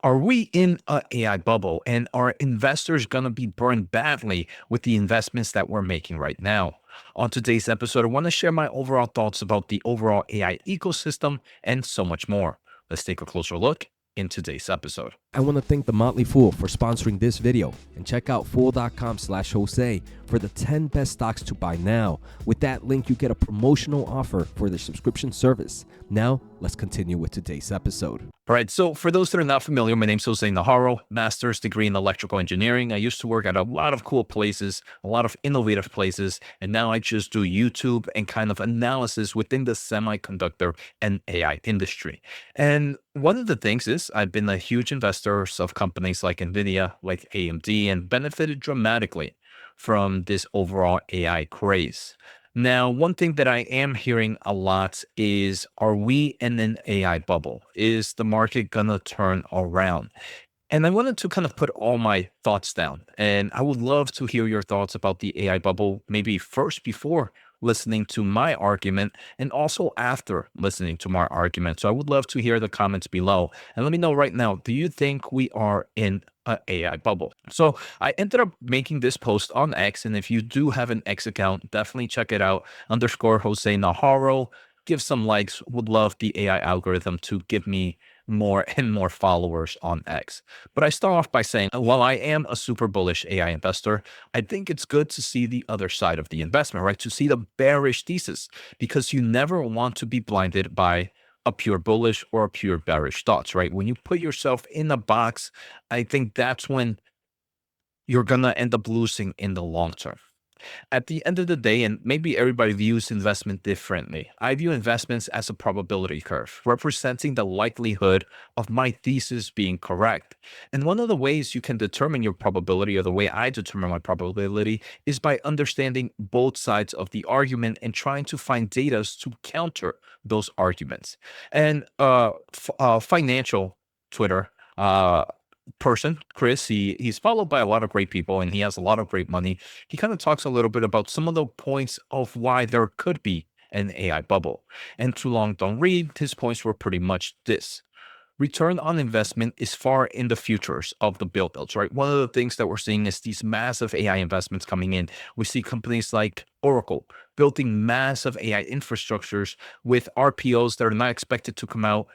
Are we in a AI bubble and are investors going to be burned badly with the investments that we're making right now? On today's episode, I want to share my overall thoughts about the overall AI ecosystem and so much more. Let's take a closer look in today's episode. I want to thank The Motley Fool for sponsoring this video, and check out fool.com/Jose for the 10 best stocks to buy now. With that link, you get a promotional offer for the subscription service. Now, let's continue with today's episode. All right, so for those that are not familiar, my name's Jose Najarro, master's degree in electrical engineering. I used to work at a lot of cool places, a lot of innovative places, and now I just do YouTube and kind of analysis within the semiconductor and AI industry. And one of the things is I've been a huge investor of companies like Nvidia, like AMD, and benefited dramatically from this overall AI craze. Now, one thing that I am hearing a lot is, are we in an AI bubble? Is the market going to turn around? And I wanted to kind of put all my thoughts down. And I would love to hear your thoughts about the AI bubble, maybe first before listening to my argument and also after listening to my argument. So I would love to hear the comments below. And let me know right now, do you think we are in an AI bubble? So I ended up making this post on X. And if you do have an X account, definitely check it out. _Jose Najarro. Give some likes. Would love the AI algorithm to give me more and more followers on X. But I start off by saying, while I am a super bullish AI investor, I think it's good to see the other side of the investment, right? To see the bearish thesis, because you never want to be blinded by a pure bullish or a pure bearish thoughts, right? When you put yourself in a box, I think that's when you're going to end up losing in the long term. At the end of the day, and maybe everybody views investment differently, I view investments as a probability curve, representing the likelihood of my thesis being correct. And one of the ways you can determine your probability, or the way I determine my probability, is by understanding both sides of the argument and trying to find data to counter those arguments. And financial Twitter, person, Chris, he's followed by a lot of great people and he has a lot of great money. He kind of talks a little bit about some of the points of why there could be an AI bubble. And too long don't read, his points were pretty much this. Return on investment is far in the futures of the build outs, right? One of the things that we're seeing is these massive AI investments coming in. We see companies like Oracle building massive AI infrastructures with RPOs that are not expected to come out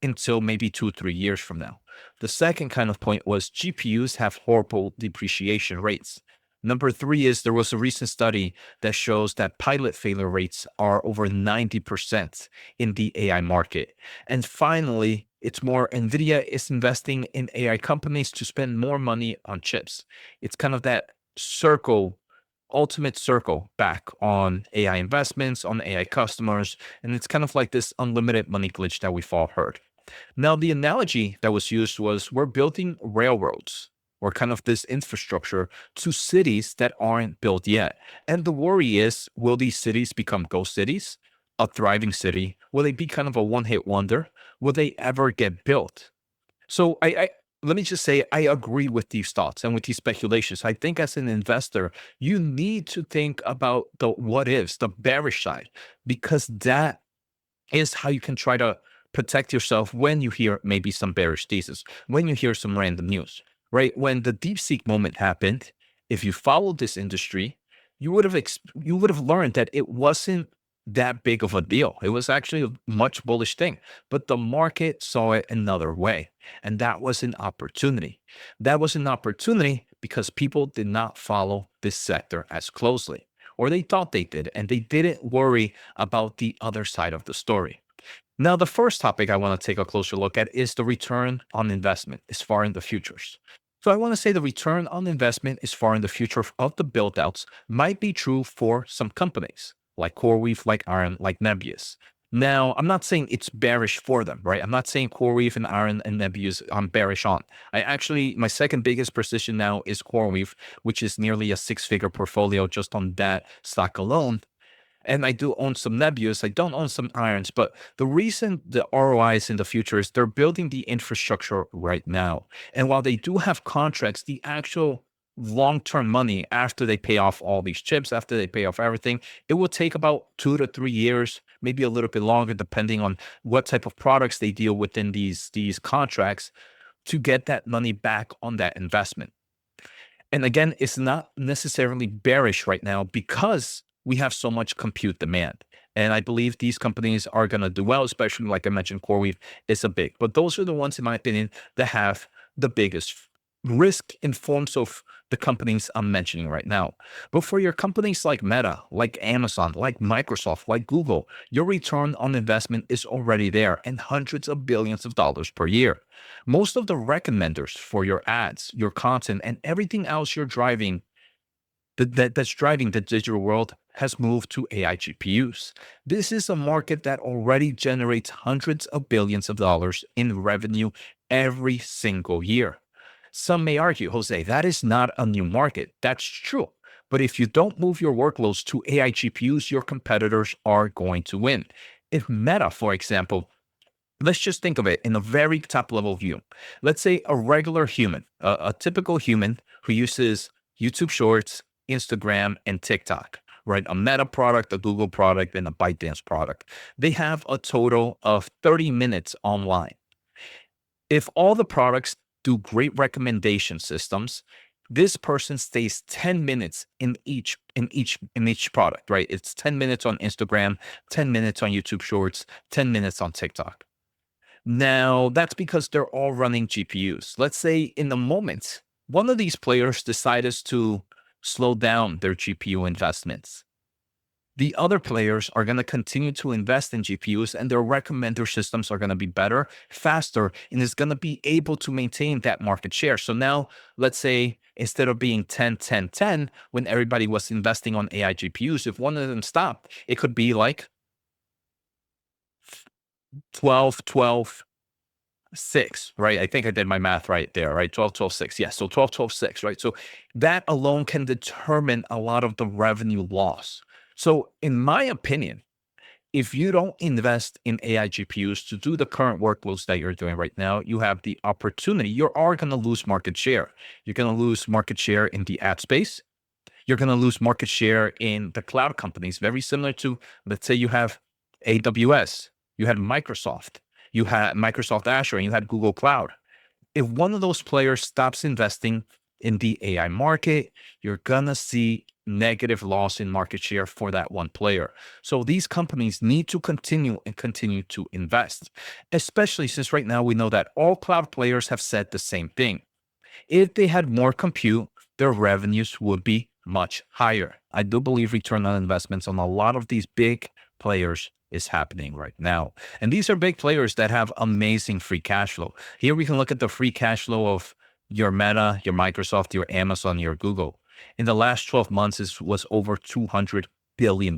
until maybe 2-3 years from now. The second kind of point was GPUs have horrible depreciation rates. Number three is there was a recent study that shows that pilot failure rates are over 90% in the AI market. And finally, it's more Nvidia is investing in AI companies to spend more money on chips. It's kind of that ultimate circle back on AI investments, on AI customers. And it's kind of like this unlimited money glitch that we've all heard. Now, the analogy that was used was we're building railroads or kind of this infrastructure to cities that aren't built yet. And the worry is, will these cities become ghost cities, a thriving city? Will they be kind of a one-hit wonder? Will they ever get built? So let me just say, I agree with these thoughts and with these speculations. I think as an investor, you need to think about the what ifs, the bearish side, because that is how you can try to protect yourself when you hear maybe some bearish thesis, when you hear some random news, right? When the DeepSeek moment happened, if you followed this industry, you would have learned that it wasn't that big of a deal. It was actually a much bullish thing, but the market saw it another way. And that was an opportunity. That was an opportunity because people did not follow this sector as closely, or they thought they did, and they didn't worry about the other side of the story. Now, the first topic I want to take a closer look at is the return on investment as far in the futures. So I want to say the return on investment as far in the future of the build outs might be true for some companies like CoreWeave, like IREN, like Nebius. Now, I'm not saying it's bearish for them, right? I'm not saying CoreWeave and IREN and Nebius I'm bearish on. My second biggest position now is CoreWeave, which is nearly a 6-figure portfolio just on that stock alone. And I do own some Nebius. I don't own some IRENs, but the reason the ROIs in the future is they're building the infrastructure right now. And while they do have contracts, the actual long-term money after they pay off all these chips, after they pay off everything, it will take about 2 to 3 years, maybe a little bit longer, depending on what type of products they deal within these contracts. to get that money back on that investment. And again, it's not necessarily bearish right now because we have so much compute demand. And I believe these companies are going to do well, especially like I mentioned, CoreWeave is a big. But those are the ones, in my opinion, that have the biggest risk in forms of the companies I'm mentioning right now. But for your companies like Meta, like Amazon, like Microsoft, like Google, your return on investment is already there and hundreds of billions of dollars per year. Most of the recommenders for your ads, your content, and everything else you're driving that's driving the digital world has moved to AI GPUs. This is a market that already generates hundreds of billions of dollars in revenue every single year. Some may argue, Jose, that is not a new market. That's true. But if you don't move your workloads to AI GPUs, your competitors are going to win. If Meta, for example, let's just think of it in a very top level view. Let's say a regular human, a typical human who uses YouTube Shorts, Instagram, and TikTok, right? A Meta product, a Google product, and a ByteDance product. They have a total of 30 minutes online. If all the products do great recommendation systems, this person stays 10 minutes in each product, right? It's 10 minutes on Instagram, 10 minutes on YouTube Shorts, 10 minutes on TikTok. Now, that's because they're all running GPUs. Let's say in the moment, one of these players decides to slow down their GPU investments. The other players are going to continue to invest in GPUs and their recommender systems are going to be better, faster, and is going to be able to maintain that market share. So now, let's say instead of being 10, 10, 10, when everybody was investing on AI GPUs, if one of them stopped, it could be like 12, 12, 6, right? I think I did my math right there, right? 12, 12, 6. Yes. So 12, 12, 6, right? So that alone can determine a lot of the revenue loss. So, in my opinion, if you don't invest in AI GPUs to do the current workloads that you're doing right now, you have the opportunity. You are going to lose market share. You're going to lose market share in the ad space. You're going to lose market share in the cloud companies, very similar to, let's say, you have AWS, you had Microsoft, you had Microsoft Azure, and you had Google Cloud. If one of those players stops investing in the AI market, you're going to see negative loss in market share for that one player. So these companies need to continue to invest, especially since right now we know that all cloud players have said the same thing. If they had more compute, their revenues would be much higher. I do believe return on investments on a lot of these big players is happening right now. And these are big players that have amazing free cash flow. Here we can look at the free cash flow of your Meta, your Microsoft, your Amazon, your Google. In the last 12 months, it was over $200 billion.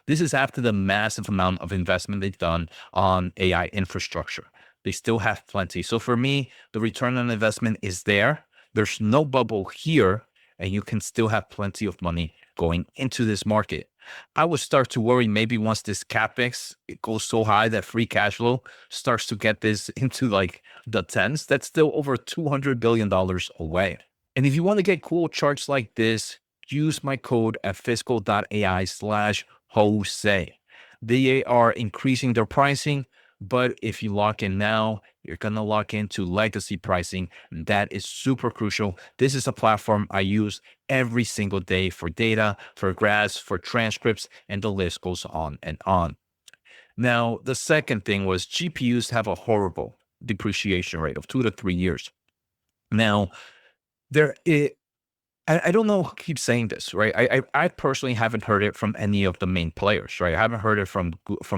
This is after the massive amount of investment they've done on AI infrastructure. They still have plenty. So for me, the return on investment is there. There's no bubble here, and you can still have plenty of money going into this market. I would start to worry maybe once this capex it goes so high that free cash flow starts to get this into like the tens. That's still over $200 billion away. And if you want to get cool charts like this, use my code at fiscal.ai/Jose. They are increasing their pricing, but if you lock in now, you're going to lock into legacy pricing. That is super crucial. This is a platform I use every single day for data, for graphs, for transcripts, and the list goes on and on. Now, the second thing was GPUs have a horrible depreciation rate of 2 to 3 years. Now, there it, I don't know who keeps saying this, right? I personally haven't heard it from any of the main players, right? I haven't heard it from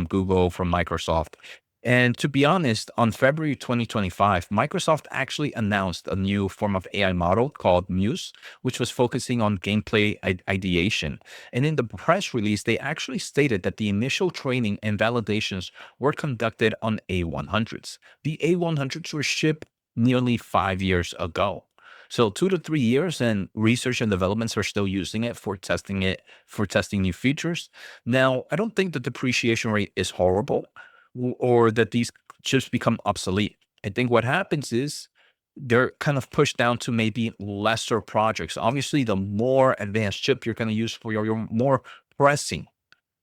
Google, from Microsoft. And to be honest, on February 2025, Microsoft actually announced a new form of AI model called Muse, which was focusing on gameplay ideation. And in the press release, they actually stated that the initial training and validations were conducted on A100s. The A100s were shipped nearly 5 years ago. So 2 to 3 years, and research and developments are still using it for testing new features. Now, I don't think the depreciation rate is horrible or that these chips become obsolete. I think what happens is they're kind of pushed down to maybe lesser projects. Obviously, the more advanced chip you're going to use for your more pressing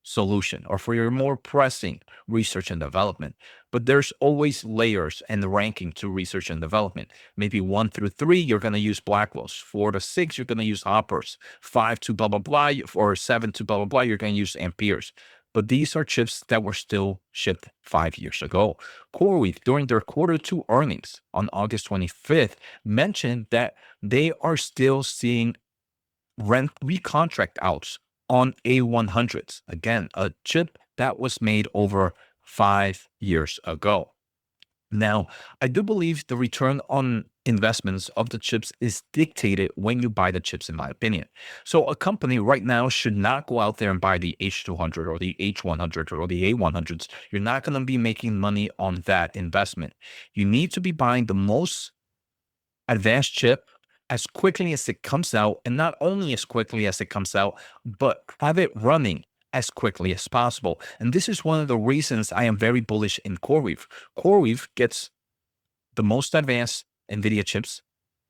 solution or for your more pressing research and development. But there's always layers and ranking to research and development. Maybe 1 through 3, you're going to use Blackwells. 4 to 6, you're going to use Hoppers. 5 to blah, blah, blah, or 7 to blah, blah, blah, you're going to use Amperes. But these are chips that were still shipped 5 years ago. CoreWeave, during their Q2 earnings on August 25th, mentioned that they are still seeing rent recontract outs on A100s. Again, a chip that was made over 5 years ago. Now, I do believe the return on investments of the chips is dictated when you buy the chips, in my opinion. So a company right now should not go out there and buy the H200 or the H100 or the A100s. You're not going to be making money on that investment. You need to be buying the most advanced chip as quickly as it comes out, and not only as quickly as it comes out, but have it running as quickly as possible. And this is one of the reasons I am very bullish in CoreWeave. CoreWeave gets the most advanced NVIDIA chips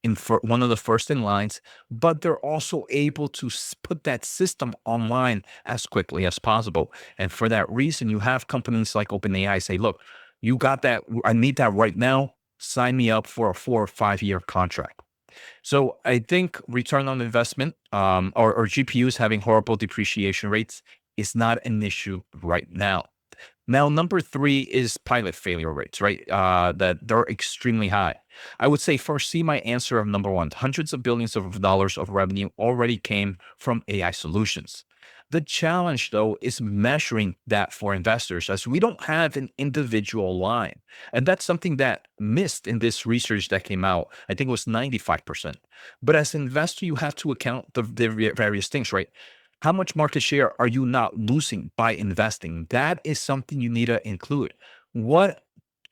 in one of the first in lines, but they're also able to put that system online as quickly as possible. And for that reason, you have companies like OpenAI say, look, you got that. I need that right now. Sign me up for a 4 or 5 year contract. So I think return on investment or GPUs having horrible depreciation rates is not an issue right now. Now, number 3 is pilot failure rates, right? That they're extremely high. I would say foresee my answer of number 1. Hundreds of billions of dollars of revenue already came from AI solutions. The challenge, though, is measuring that for investors, as we don't have an individual line. And that's something that missed in this research that came out. I think it was 95%. But as an investor, you have to account the various things, right? How much market share are you not losing by investing? That is something you need to include. What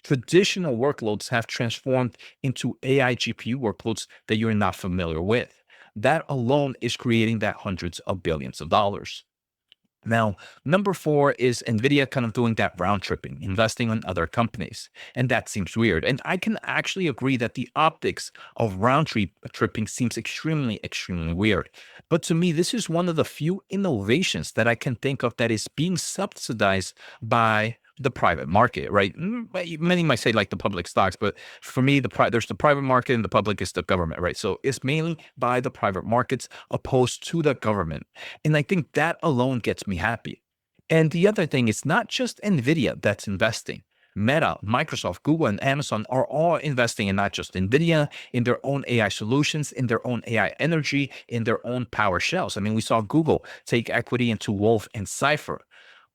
traditional workloads have transformed into AI GPU workloads that you're not familiar with? That alone is creating that hundreds of billions of dollars. Now, number 4 is Nvidia kind of doing that round tripping, investing in other companies. And that seems weird. And I can actually agree that the optics of round tripping seems extremely, extremely weird. But to me, this is one of the few innovations that I can think of that is being subsidized by the private market, right? Many might say like the public stocks, but for me, there's the private market and the public is the government, right? So it's mainly by the private markets opposed to the government. And I think that alone gets me happy. And the other thing is not just Nvidia that's investing. Meta, Microsoft, Google, and Amazon are all investing in not just Nvidia, in their own AI solutions, in their own AI energy, in their own power shells. I mean, we saw Google take equity into Wolf and Cypher.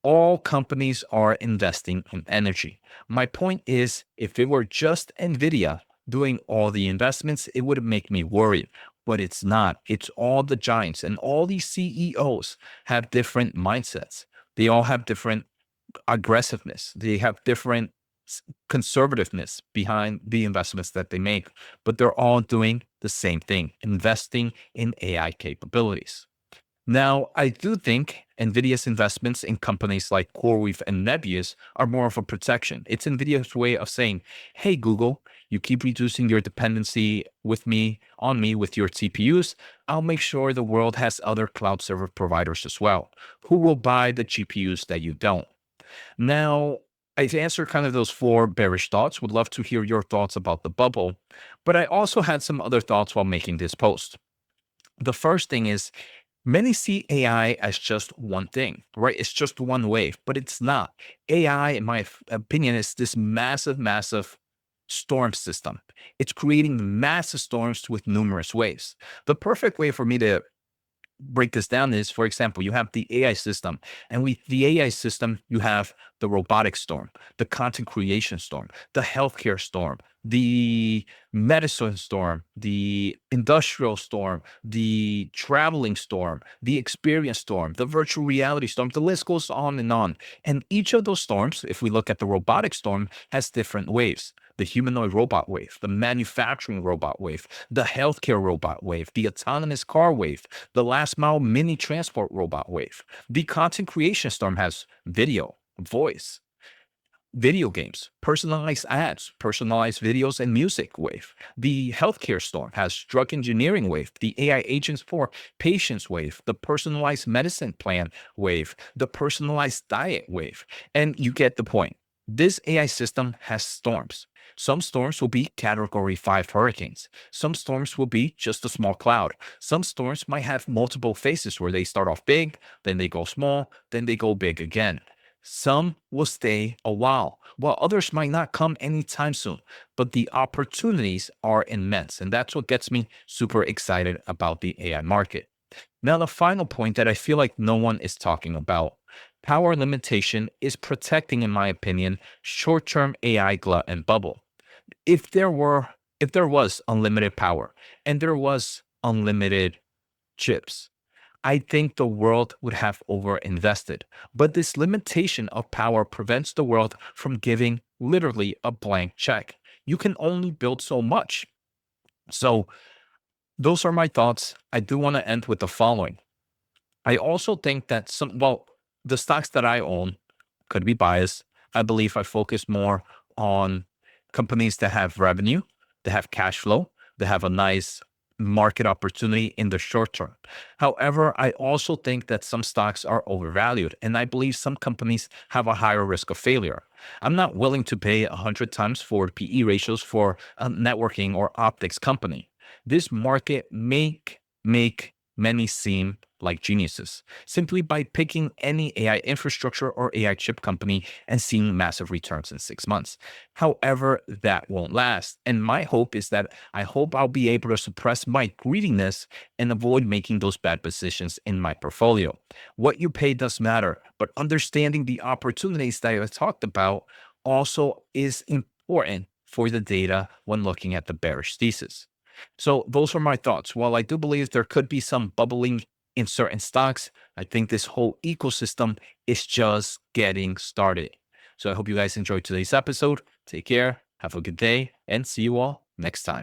All companies are investing in energy. My point is, if it were just Nvidia doing all the investments, it would make me worried. But it's not. It's all the giants, and all these CEOs have different mindsets. They all have different aggressiveness. They have different conservativeness behind the investments that they make, but they're all doing the same thing, investing in AI capabilities. Now, I do think NVIDIA's investments in companies like CoreWeave and Nebius are more of a protection. It's NVIDIA's way of saying, hey, Google, you keep reducing your dependency on me with your CPUs. I'll make sure the world has other cloud server providers as well, who will buy the GPUs that you don't. Now, I've answered kind of those 4 bearish thoughts. Would love to hear your thoughts about the bubble, but I also had some other thoughts while making this post. The first thing is, many see AI as just one thing, right? It's just one wave, but it's not. AI, in my opinion, is this massive, massive storm system. It's creating massive storms with numerous waves. The perfect way for me to break this down is, for example, you have the AI system, and with the AI system, you have the robotic storm, the content creation storm, the healthcare storm, the medicine storm, the industrial storm, the traveling storm, the experience storm, the virtual reality storm. The list goes on and on. And each of those storms, if we look at the robotic storm, has different waves. The humanoid robot wave, the manufacturing robot wave, the healthcare robot wave, the autonomous car wave, the last mile mini transport robot wave. The content creation storm has video, voice. video games, personalized ads, personalized videos and music wave. The healthcare storm has drug engineering wave, the AI agents for patients wave, the personalized medicine plan wave, the personalized diet wave. And you get the point. This AI system has storms. Some storms will be category 5 hurricanes. Some storms will be just a small cloud. Some storms might have multiple phases where they start off big, then they go small, then they go big again. Some will stay a while others might not come anytime soon, but the opportunities are immense. And that's what gets me super excited about the AI market. Now, the final point that I feel like no one is talking about, power limitation is protecting, in my opinion, short-term AI glut and bubble. If there were, if there was unlimited power and there was unlimited chips, I think the world would have overinvested. But this limitation of power prevents the world from giving literally a blank check. You can only build so much. So, those are my thoughts. I do want to end with the following. I also think that the stocks that I own could be biased. I believe I focus more on companies that have revenue, that have cash flow, that have a nice market opportunity in the short term. However, I also think that some stocks are overvalued, and I believe some companies have a higher risk of failure. I'm not willing to pay 100 times for PE ratios for a networking or optics company. This market make many seem like geniuses simply by picking any AI infrastructure or AI chip company and seeing massive returns in 6 months. However, that won't last. And my hope is that I hope I'll be able to suppress my greediness and avoid making those bad positions in my portfolio. What you pay does matter, but understanding the opportunities that I talked about also is important for the data when looking at the bearish thesis. So those are my thoughts. While I do believe there could be some bubbling in certain stocks, I think this whole ecosystem is just getting started. So I hope you guys enjoyed today's episode. Take care, have a good day, and see you all next time.